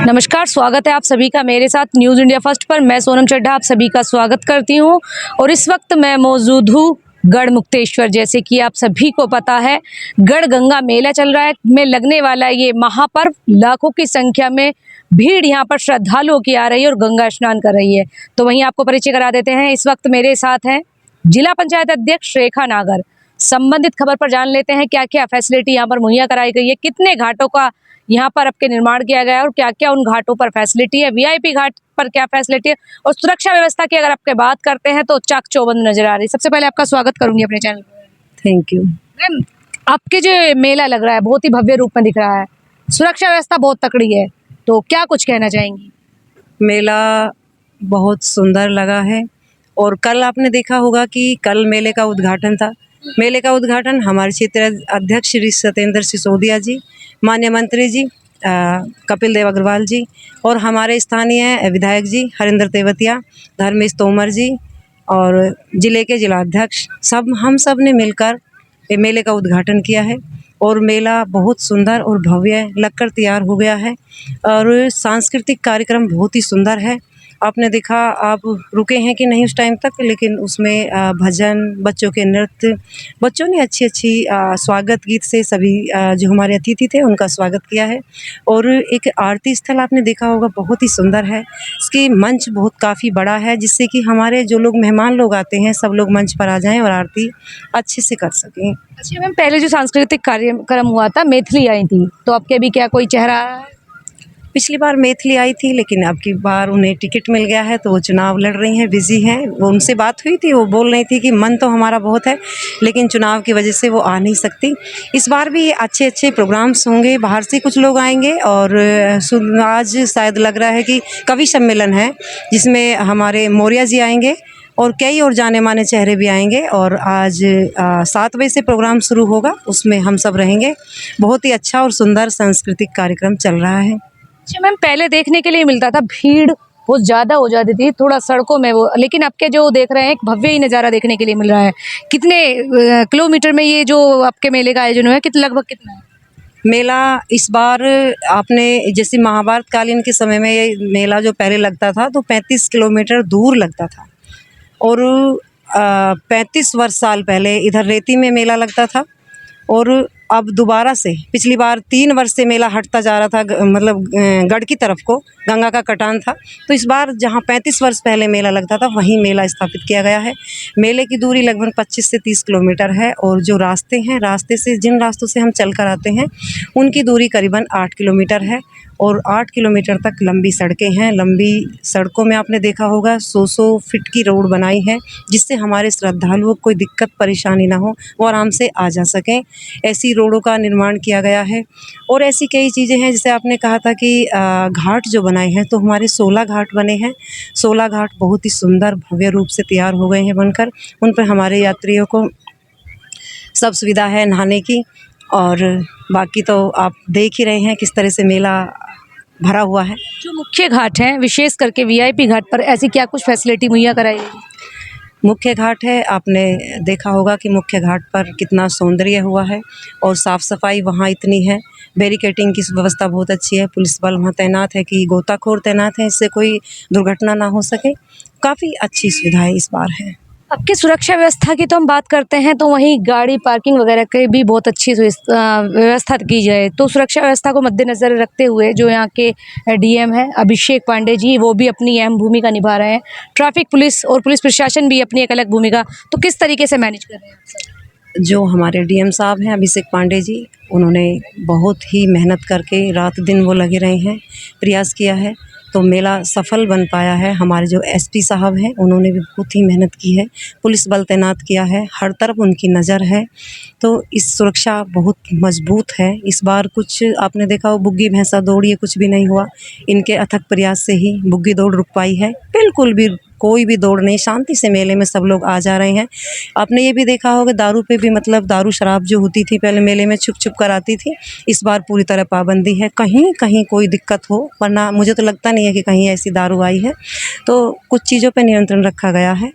नमस्कार, स्वागत है आप सभी का मेरे साथ न्यूज़ इंडिया फर्स्ट पर। मैं सोनम चड्ढा आप सभी का स्वागत करती हूं और इस वक्त मैं मौजूद हूं गढ़मुक्तेश्वर। जैसे कि आप सभी को पता है, गढ़गंगा मेला चल रहा है। में लगने वाला ये महापर्व, लाखों की संख्या में भीड़ यहाँ पर श्रद्धालुओं की आ रही है और गंगा स्नान कर रही है। तो वहीं आपको परिचय करा देते हैं। इस वक्त मेरे साथ हैं जिला पंचायत अध्यक्ष रेखा नागर। संबंधित खबर पर जान लेते हैं क्या क्या फैसिलिटी यहाँ पर मुहैया कराई गई है, कितने घाटों का यहाँ पर आपके निर्माण किया गया है और क्या क्या उन घाटों पर फैसिलिटी है, वीआईपी घाट पर क्या फैसिलिटी है और सुरक्षा व्यवस्था की अगर आपके बात करते हैं तो चाक चौबंद नजर आ रही है। सबसे पहले आपका स्वागत करूंगी अपने चैनल पर। Thank you. मैम, आपके जो मेला लग रहा है बहुत ही भव्य रूप में दिख रहा है, सुरक्षा व्यवस्था बहुत तकड़ी है, तो क्या कुछ कहना चाहेंगी? मेला बहुत सुंदर लगा है और कल आपने देखा होगा कि कल मेले का उद्घाटन था। मेले का उद्घाटन हमारे क्षेत्र अध्यक्ष श्री सत्येंद्र सिसोदिया जी, माननीय मंत्री जी कपिल देव अग्रवाल जी और हमारे स्थानीय विधायक जी हरिंदर तेवतिया, धर्मेश तोमर जी और जिले के जिलाध्यक्ष हम सब ने मिलकर ये मेले का उद्घाटन किया है और मेला बहुत सुंदर और भव्य लगकर तैयार हो गया है और सांस्कृतिक कार्यक्रम बहुत ही सुंदर है। आपने देखा, आप रुके हैं कि नहीं उस टाइम तक, लेकिन उसमें भजन, बच्चों के नृत्य, बच्चों ने अच्छी स्वागत गीत से सभी जो हमारे अतिथि थे उनका स्वागत किया है। और एक आरती स्थल आपने देखा होगा, बहुत ही सुंदर है। इसकी मंच बहुत काफ़ी बड़ा है जिससे कि हमारे जो लोग मेहमान लोग आते हैं सब लोग मंच पर आ जाएं और आरती अच्छे से कर सकें। अच्छा मैम, पहले जो सांस्कृतिक कार्यक्रम हुआ था मैथिली आई थी, तो आपके अभी क्या कोई चेहरा आ रहा है? पिछली बार मैथिली आई थी लेकिन अब की बार उन्हें टिकट मिल गया है तो वो चुनाव लड़ रही हैं, बिजी हैं। वो उनसे बात हुई थी, वो बोल रही थी कि मन तो हमारा बहुत है लेकिन चुनाव की वजह से वो आ नहीं सकती। इस बार भी अच्छे प्रोग्राम्स होंगे, बाहर से कुछ लोग आएंगे और आज शायद लग रहा है कि कवि सम्मेलन है जिसमें हमारे मौर्य जी आएंगे और कई और जाने माने चेहरे भी आएंगे। और आज 7 बजे से प्रोग्राम शुरू होगा, उसमें हम सब रहेंगे। बहुत ही अच्छा और सुंदर सांस्कृतिक कार्यक्रम चल रहा है। अच्छा मैम, पहले देखने के लिए मिलता था, भीड़ बहुत ज़्यादा हो जाती थी थोड़ा सड़कों में वो, लेकिन अब के जो देख रहे हैं एक भव्य ही नज़ारा देखने के लिए मिल रहा है। कितने किलोमीटर में ये जो आपके मेले का आयोजन हुआ है, लगभग कितना है? मेला इस बार आपने जैसे महाभारत कालीन के समय में ये मेला जो पहले लगता था तो 35 किलोमीटर दूर लगता था और 35 वर्ष साल पहले इधर रेती में मेला लगता था और अब दोबारा से पिछली बार 3 वर्ष से मेला हटता जा रहा था, मतलब गढ़ की तरफ को, गंगा का कटान था। तो इस बार जहां 35 वर्ष पहले मेला लगता था वहीं मेला स्थापित किया गया है। मेले की दूरी लगभग 25 से 30 किलोमीटर है और जो रास्ते हैं, रास्ते से जिन रास्तों से हम चल कर आते हैं उनकी दूरी करीबन 8 किलोमीटर है और 8 किलोमीटर तक लंबी सड़कें हैं। लंबी सड़कों में आपने देखा होगा 100 फीट की रोड बनाई है जिससे हमारे श्रद्धालुओं को कोई दिक्कत परेशानी ना हो, वो आराम से आ जा सकें। ऐसी रोडों का निर्माण किया गया है और ऐसी कई चीज़ें हैं। जैसे आपने कहा था कि घाट जो बनाए हैं, तो हमारे 16 घाट बने हैं। 16 घाट बहुत ही सुंदर भव्य रूप से तैयार हो गए हैं बनकर। उन पर हमारे यात्रियों को सब सुविधा है नहाने की और बाकी तो आप देख ही रहे हैं किस तरह से मेला भरा हुआ है। जो मुख्य घाट हैं, विशेष करके वीआईपी घाट पर ऐसी क्या कुछ फैसिलिटी मुहैया कराई गई? मुख्य घाट है, आपने देखा होगा कि मुख्य घाट पर कितना सौंदर्य हुआ है और साफ़ सफाई वहाँ इतनी है। बैरिकेटिंग की व्यवस्था बहुत अच्छी है, पुलिस बल वहाँ तैनात है कि गोताखोर तैनात है, इससे कोई दुर्घटना ना हो सके। काफ़ी अच्छी सुविधाएं इस बार है। आपकी सुरक्षा व्यवस्था की तो हम बात करते हैं, तो वहीं गाड़ी पार्किंग वगैरह की भी बहुत अच्छी व्यवस्था की जाए। तो सुरक्षा व्यवस्था को मद्देनज़र रखते हुए जो यहाँ के डीएम हैं अभिषेक पांडे जी, वो भी अपनी अहम भूमिका निभा रहे हैं। ट्रैफिक पुलिस और पुलिस प्रशासन भी अपनी एक अलग भूमिका, तो किस तरीके से मैनेज कर रहे हैं आप सब? जो हमारे डीएम साहब हैं अभिषेक पांडे जी, उन्होंने बहुत ही मेहनत करके रात दिन वो लगे रहे हैं, प्रयास किया है तो मेला सफल बन पाया है। हमारे जो एसपी साहब हैं उन्होंने भी बहुत ही मेहनत की है, पुलिस बल तैनात किया है, हर तरफ उनकी नज़र है, तो इस सुरक्षा बहुत मजबूत है। इस बार कुछ आपने देखा हो बुग्गी भैंसा दौड़, ये कुछ भी नहीं हुआ। इनके अथक प्रयास से ही बुग्गी दौड़ रुक पाई है। बिल्कुल भी कोई भी दौड़ नहीं, शांति से मेले में सब लोग आ जा रहे हैं। आपने ये भी देखा होगा दारू पे भी, मतलब दारू शराब जो होती थी पहले मेले में छुप कर आती थी, इस बार पूरी तरह पाबंदी है। कहीं कहीं कोई दिक्कत हो, वरना मुझे तो लगता नहीं है कि कहीं ऐसी दारू आई है। तो कुछ चीज़ों पे नियंत्रण रखा गया है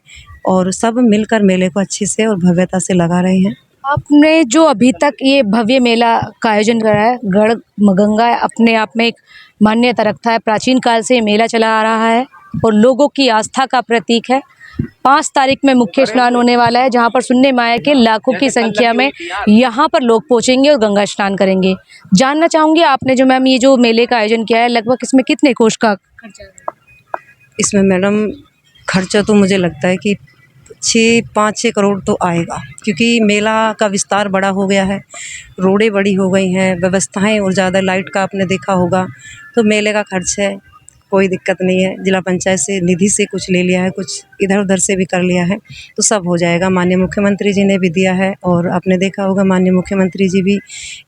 और सब मिलकर मेले को अच्छे से और भव्यता से लगा रहे हैं। आपने जो अभी तक ये भव्य मेला का आयोजन करा है, गढ़ गंगा अपने आप में एक मान्यता रखता है। प्राचीन काल से ये मेला चला आ रहा है और लोगों की आस्था का प्रतीक है। 5 तारीख में मुख्य स्नान होने वाला है, जहां पर सुनने में आया कि लाखों की संख्या में यहां पर लोग पहुंचेंगे और गंगा स्नान करेंगे। जानना चाहूंगी आपने जो मैम ये जो मेले का आयोजन किया है, लगभग इसमें कितने कोष का खर्चा है? इसमें मैडम खर्चा तो मुझे लगता है कि 5-6 करोड़ तो आएगा, क्योंकि मेला का विस्तार बड़ा हो गया है, रोडें बड़ी हो गई हैं, व्यवस्थाएं और ज़्यादा, लाइट का आपने देखा होगा, तो मेले का खर्च है, कोई दिक्कत नहीं है। जिला पंचायत से निधि से कुछ ले लिया है, कुछ इधर उधर से भी कर लिया है, तो सब हो जाएगा। माननीय मुख्यमंत्री जी ने भी दिया है और आपने देखा होगा माननीय मुख्यमंत्री जी भी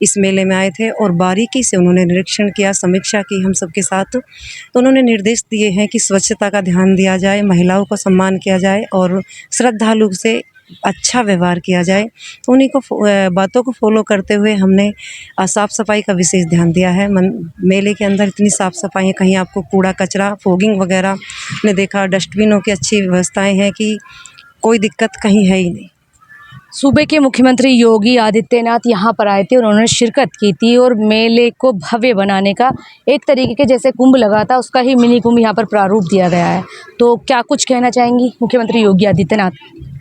इस मेले में आए थे और बारीकी से उन्होंने निरीक्षण किया, समीक्षा की हम सबके साथ। तो उन्होंने निर्देश दिए हैं कि स्वच्छता का ध्यान दिया जाए, महिलाओं का सम्मान किया जाए और श्रद्धालु से अच्छा व्यवहार किया जाए। तो उन्हीं को बातों को फॉलो करते हुए हमने साफ़ सफाई का विशेष ध्यान दिया है। मेले के अंदर इतनी साफ़ सफाई है, कहीं आपको कूड़ा कचरा फॉगिंग वगैरह ने देखा, डस्टबिनों की अच्छी व्यवस्थाएं हैं कि कोई दिक्कत कहीं है ही नहीं। सूबे के मुख्यमंत्री योगी आदित्यनाथ यहाँ पर आए थे और उन्होंने शिरकत की थी और मेले को भव्य बनाने का एक तरीके के जैसे कुंभ लगा था उसका ही मिनी कुंभ यहाँ पर प्रारूप दिया गया है। तो क्या कुछ कहना चाहेंगी मुख्यमंत्री योगी आदित्यनाथ?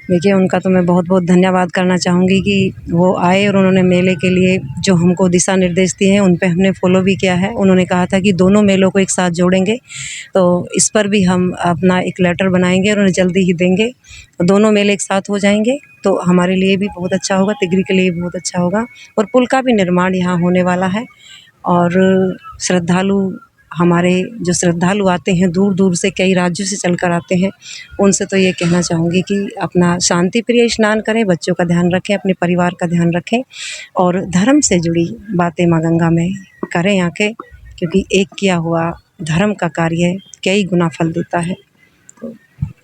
देखिए, उनका तो मैं बहुत बहुत धन्यवाद करना चाहूँगी कि वो आए और उन्होंने मेले के लिए जो हमको दिशा निर्देश दिए हैं उन पे हमने फॉलो भी किया है। उन्होंने कहा था कि दोनों मेलों को एक साथ जोड़ेंगे, तो इस पर भी हम अपना एक लेटर बनाएंगे और उन्हें जल्दी ही देंगे। दोनों मेले एक साथ हो जाएंगे तो हमारे लिए भी बहुत अच्छा होगा, तिगरी के लिए भी बहुत अच्छा होगा। और पुल का भी निर्माण यहाँ होने वाला है और हमारे जो श्रद्धालु आते हैं दूर दूर से, कई राज्यों से चलकर आते हैं, उनसे तो ये कहना चाहूँगी कि अपना शांति प्रिय स्नान करें, बच्चों का ध्यान रखें, अपने परिवार का ध्यान रखें और धर्म से जुड़ी बातें माँ गंगा में करें आके, क्योंकि एक किया हुआ धर्म का कार्य कई गुना फल देता है।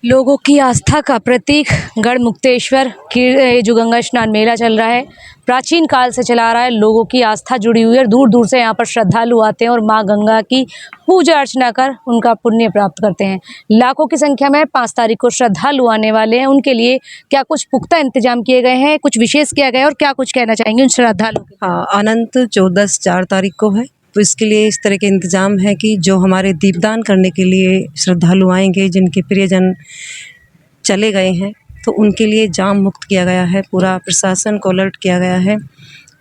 लोगों की आस्था का प्रतीक गढ़मुक्तेश्वर की जो गंगा स्नान मेला चल रहा है, प्राचीन काल से चला आ रहा है। लोगों की आस्था जुड़ी हुई है और दूर दूर से यहाँ पर श्रद्धालु आते हैं और माँ गंगा की पूजा अर्चना कर उनका पुण्य प्राप्त करते हैं। लाखों की संख्या में 5 तारीख को श्रद्धालु आने वाले हैं। उनके लिए क्या कुछ पुख्ता इंतजाम किए गए हैं, कुछ विशेष किया गया है और क्या कुछ कहना चाहेंगे उन श्रद्धालुओं के? हाँ, अनंत चौदस 4 तारीख को है, तो इसके लिए इस तरह के इंतज़ाम है कि जो हमारे दीपदान करने के लिए श्रद्धालु आएंगे, जिनके प्रियजन चले गए हैं, तो उनके लिए जाम मुक्त किया गया है, पूरा प्रशासन को अलर्ट किया गया है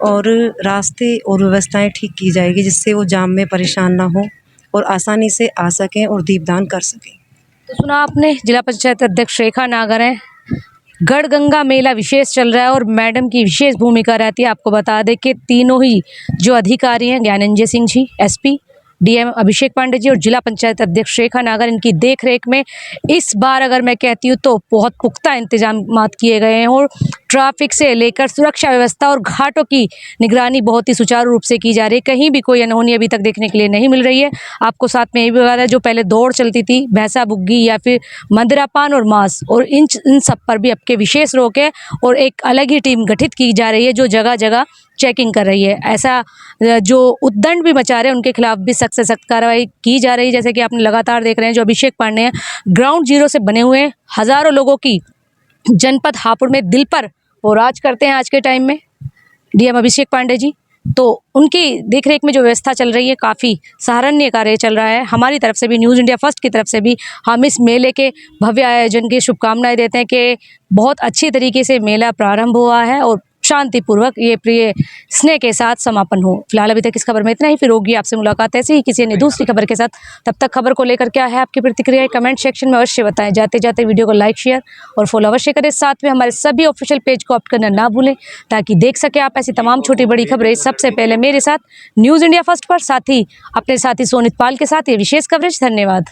और रास्ते और व्यवस्थाएं ठीक की जाएगी, जिससे वो जाम में परेशान ना हो और आसानी से आ सकें और दीपदान कर सकें। तो सुना आपने, जिला पंचायत अध्यक्ष रेखा नागर हैं। गढ़ गंगा मेला विशेष चल रहा है और मैडम की विशेष भूमिका रहती है। आपको बता दें कि तीनों ही जो अधिकारी हैं, ज्ञानंजय सिंह जी एसपी, डीएम अभिषेक पांडे जी और जिला पंचायत अध्यक्ष रेखा नागर, इनकी देखरेख में इस बार अगर मैं कहती हूँ तो बहुत पुख्ता इंतजाम किए गए हैं और ट्रैफिक से लेकर सुरक्षा व्यवस्था और घाटों की निगरानी बहुत ही सुचारू रूप से की जा रही है। कहीं भी कोई अनहोनी अभी तक देखने के लिए नहीं मिल रही है। आपको साथ में ये भी बता दें, जो पहले दौड़ चलती थी भैंसा बुग्गी या फिर मदिरापान और मांस, और इन सब पर भी अब के विशेष रोक है और एक अलग ही टीम गठित की जा रही है जो जगह जगह चेकिंग कर रही है। ऐसा जो उद्दंड भी मचा रहे हैं उनके खिलाफ भी सख्त से सख्त कार्रवाई की जा रही है। जैसे कि आपने लगातार देख रहे हैं, जो अभिषेक पांडे हैं ग्राउंड जीरो से बने हुए हज़ारों लोगों की जनपद हापुड़ में दिल पर वो राज करते हैं आज के टाइम में डीएम अभिषेक पांडे जी। तो उनकी देखरेख में जो व्यवस्था चल रही है काफ़ी सराहनीय कार्य चल रहा है। हमारी तरफ से भी, न्यूज़ इंडिया फर्स्ट की तरफ से भी हम इस मेले के भव्य आयोजन की शुभकामनाएं देते हैं कि बहुत अच्छी तरीके से मेला प्रारंभ हुआ है और शांतिपूर्वक ये प्रिय स्नेह के साथ समापन हो। फिलहाल अभी तक इस खबर में इतना ही, फिर होगी आपसे मुलाकात ऐसे ही किसी अन्य दूसरी खबर के साथ। तब तक खबर को लेकर क्या है आपकी प्रतिक्रिया कमेंट सेक्शन में अवश्य बताएं। जाते जाते वीडियो को लाइक शेयर और फॉलो अवश्य करें। साथ में हमारे सभी ऑफिशियल पेज को ऑप्ट करना ना भूलें ताकि देख सके आप ऐसी तमाम छोटी बड़ी खबरें सबसे पहले मेरे साथ न्यूज़ इंडिया फर्स्ट पर, साथ ही अपने साथी सोनित पाल के साथ ये विशेष कवरेज। धन्यवाद।